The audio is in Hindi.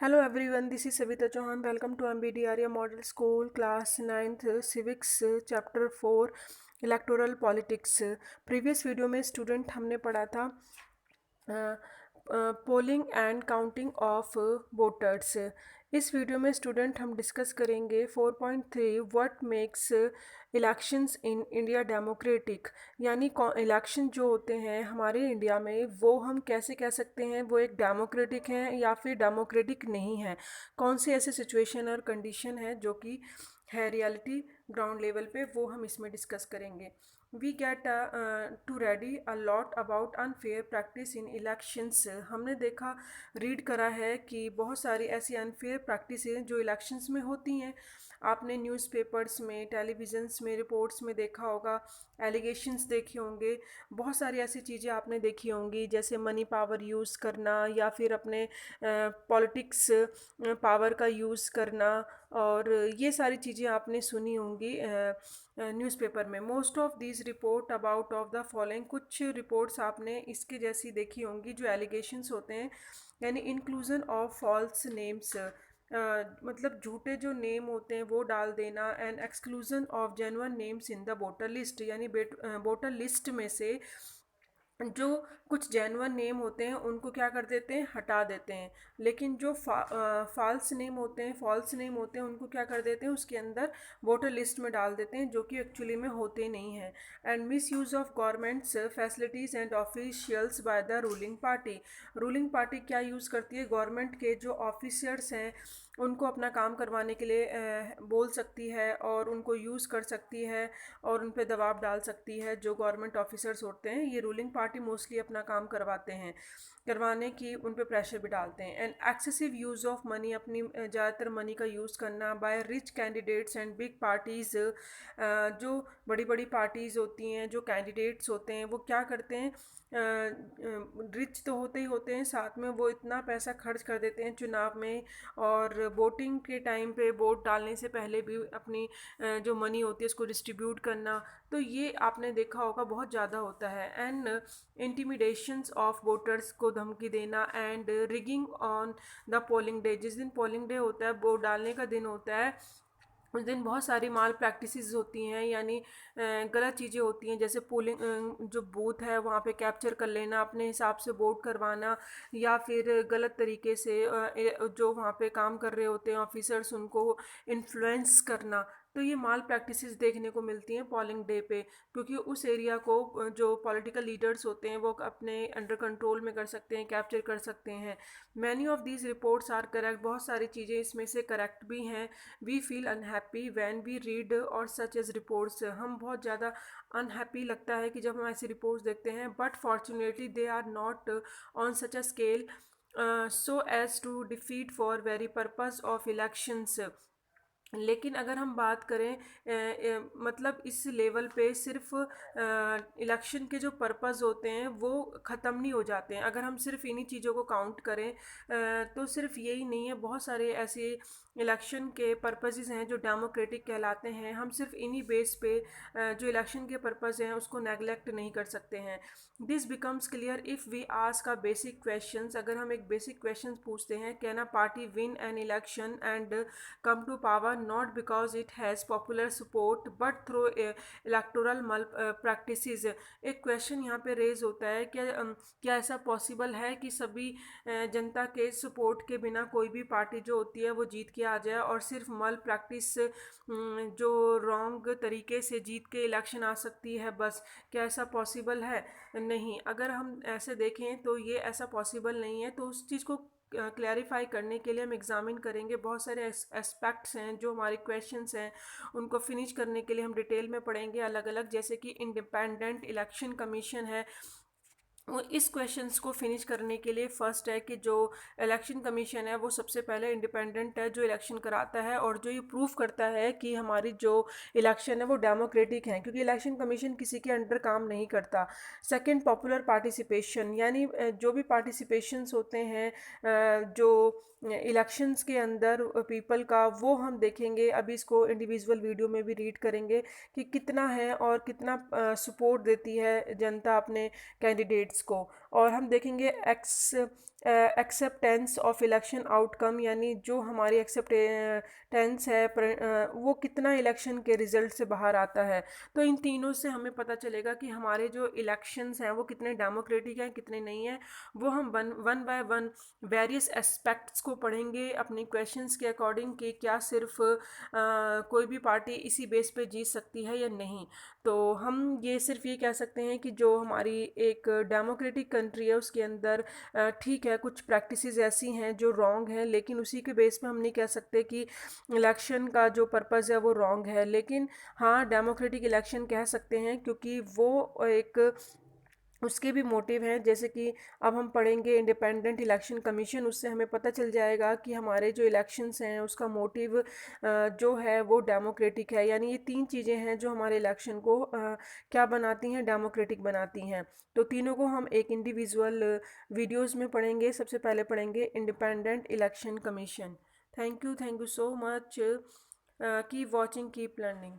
Hello everyone, this is Savita Chauhan. Welcome to MBD Arya Model School, Class 9th, Civics, Chapter 4, Electoral Politics. Previous video में स्टूडेंट हमने पढ़ा था polling and counting of voters. इस वीडियो में स्टूडेंट हम डिस्कस करेंगे 4.3 what makes elections in India democratic, यानी इलेक्शन जो होते हैं हमारे इंडिया में वो हम कैसे कह सकते हैं वो एक डेमोक्रेटिक हैं या फिर डेमोक्रेटिक नहीं है। कौन सी ऐसी सिचुएशन और कंडीशन है जो कि है रियलिटी ग्राउंड लेवल पे, वो हम इसमें डिस्कस करेंगे। We get to read a lot about unfair practice in elections. हमने देखा, रीड करा है कि बहुत सारी ऐसी अनफेयर प्रैक्टिस जो इलेक्शंस में होती हैं। आपने न्यूज़पेपर्स में, टेलीविज़न्स में, रिपोर्ट्स में देखा होगा, एलिगेशंस देखे होंगे, बहुत सारी ऐसी चीज़ें आपने देखी होंगी, जैसे मनी पावर यूज़ करना या फिर अपने पॉलिटिक्स पावर का यूज़ करना, और ये सारी चीज़ें आपने सुनी होंगी न्यूज़पेपर में। Most of these report about of the following, कुछ रिपोर्ट्स आपने इसके जैसी देखी होंगी जो एलिगेशंस होते हैं, यानी इंक्लूजन ऑफ फॉल्स नेम्स, मतलब झूठे जो नेम होते हैं वो डाल देना, and exclusion of genuine names in the voter list, यानी वोटर लिस्ट में से जो कुछ जेन्युइन नेम होते हैं उनको क्या कर देते हैं, हटा देते हैं, लेकिन जो फॉल्स नेम होते हैं उनको क्या कर देते हैं, उसके अंदर वोटर लिस्ट में डाल देते हैं, जो कि एक्चुअली में होते नहीं हैं। And miss use of governments facilities and officials by the ruling party क्या यूज़ करती है, गवर्नमेंट के जो ऑफिसर्स हैं उनको अपना काम करवाने के लिए बोल सकती है और उनको यूज़ कर सकती है और उन पर दबाव डाल सकती है। जो गवर्नमेंट ऑफिसर्स होते हैं, ये रूलिंग पार्टी मोस्टली अपना काम करवाने की उन पर प्रेशर भी डालते हैं। And excessive use of money, अपनी ज़्यादातर मनी का यूज़ करना by rich candidates and big parties. जो बड़ी बड़ी पार्टीज़ होती हैं, जो कैंडिडेट्स होते हैं, वो क्या करते हैं, रिच तो होते ही होते हैं, साथ में वो इतना पैसा खर्च कर देते हैं चुनाव में, और वोटिंग के टाइम पे वोट डालने से पहले भी अपनी जो मनी होती है उसको डिस्ट्रीब्यूट करना, तो ये आपने देखा होगा बहुत ज़्यादा होता है। एंड इंटिमिडेशंस ऑफ वोटर्स को धमकी देना, and rigging on the polling day, जिस दिन पोलिंग डे होता है, वोट डालने का दिन होता है, उस दिन बहुत सारी माल प्रैक्टिसेस होती हैं, यानी गलत चीज़ें होती हैं, जैसे पोलिंग जो बूथ है वहाँ पे कैप्चर कर लेना, अपने हिसाब से वोट करवाना, या फिर गलत तरीके से जो वहाँ पे काम कर रहे होते हैं ऑफिसर्स उनको इन्फ्लुएंस करना। तो ये माल प्रैक्टिसेस देखने को मिलती हैं पोलिंग डे पे, क्योंकि उस एरिया को जो पॉलिटिकल लीडर्स होते हैं वो अपने अंडर कंट्रोल में कर सकते हैं, कैप्चर कर सकते हैं। Many of these reports are correct, बहुत सारी चीज़ें इसमें से करेक्ट भी हैं। We feel unhappy when we read और सच एज रिपोर्ट्स, हम बहुत ज़्यादा अनहैप्पी लगता है कि जब हम ऐसी रिपोर्ट्स देखते हैं, but fortunately they are not on such a scale so as to defeat for very purpose of elections. लेकिन अगर हम बात करें मतलब इस लेवल पे सिर्फ इलेक्शन के जो पर्पस होते हैं वो ख़त्म नहीं हो जाते हैं। अगर हम सिर्फ इन्हीं चीज़ों को काउंट करें तो सिर्फ यही नहीं है, बहुत सारे ऐसे इलेक्शन के पर्पसेस हैं जो डेमोक्रेटिक कहलाते हैं। हम सिर्फ इन्हीं बेस पे जो इलेक्शन के पर्पस हैं उसको नेगलेक्ट नहीं कर सकते हैं। This becomes clear if we ask a basic questions, अगर हम एक बेसिक क्वेश्चन पूछते हैं, can a party win an election and come to power not because it has popular support but through electoral practices। एक क्वेश्चन यहाँ पे रेज होता है, क्या ऐसा पॉसिबल है कि सभी जनता के सपोर्ट के बिना कोई भी पार्टी जो होती है वो जीत के आ जाए, और सिर्फ मल प्रैक्टिस जो रॉन्ग तरीके से जीत के इलेक्शन आ सकती है, बस क्या ऐसा पॉसिबल है? नहीं। अगर हम ऐसे देखें तो ये ऐसा पॉसिबल नहीं है। तो उस चीज़ को क्लैरिफाई करने के लिए हम एग्जामिन करेंगे, बहुत सारे एस्पेक्ट्स हैं जो हमारे क्वेश्चंस हैं उनको फिनिश करने के लिए हम डिटेल में पढ़ेंगे अलग अलग, जैसे कि इंडिपेंडेंट इलेक्शन कमीशन है। इस क्वेश्चंस को फिनिश करने के लिए फर्स्ट है कि जो इलेक्शन कमीशन है वो सबसे पहले इंडिपेंडेंट है, जो इलेक्शन कराता है और जो ये प्रूफ करता है कि हमारी जो इलेक्शन है वो डेमोक्रेटिक है, क्योंकि इलेक्शन कमीशन किसी के अंडर काम नहीं करता। सेकंड, पॉपुलर पार्टिसिपेशन, यानी जो भी पार्टिसिपेशंस होते हैं जो इलेक्शंस के अंदर पीपल का, वो हम देखेंगे। अभी इसको इंडिविजुअल वीडियो में भी रीड करेंगे कि कितना है और कितना सपोर्ट देती है जनता अपने कैंडिडेट्स को। और हम देखेंगे एक्सेप्टेंस ऑफ इलेक्शन आउटकम, यानी जो हमारी एक्सेप्टेंस है वो कितना इलेक्शन के रिज़ल्ट से बाहर आता है। तो इन तीनों से हमें पता चलेगा कि हमारे जो इलेक्शंस हैं वो कितने डेमोक्रेटिक हैं कितने नहीं हैं। वो हम one by one various aspects को पढ़ेंगे अपनी क्वेश्चंस के अकॉर्डिंग कि क्या सिर्फ कोई भी पार्टी इसी बेस पे जीत सकती है या नहीं। तो हम ये सिर्फ ये कह सकते हैं कि जो हमारी एक डेमोक्रेटिक कंट्री है उसके अंदर ठीक है कुछ प्रैक्टिसेस ऐसी हैं जो रॉन्ग हैं, लेकिन उसी के बेस पे हम नहीं कह सकते कि इलेक्शन का जो पर्पज़ है वो रॉन्ग है। लेकिन हाँ, डेमोक्रेटिक इलेक्शन कह सकते हैं क्योंकि वो एक उसके भी मोटिव हैं। जैसे कि अब हम पढ़ेंगे इंडिपेंडेंट इलेक्शन कमीशन, उससे हमें पता चल जाएगा कि हमारे जो इलेक्शंस हैं उसका मोटिव जो है वो डेमोक्रेटिक है। यानी ये तीन चीज़ें हैं जो हमारे इलेक्शन को क्या बनाती हैं, डेमोक्रेटिक बनाती हैं। तो तीनों को हम एक इंडिविजुअल वीडियोस में पढ़ेंगे। सबसे पहले पढ़ेंगे independent election commission. Thank you so much. Keep watching, keep learning.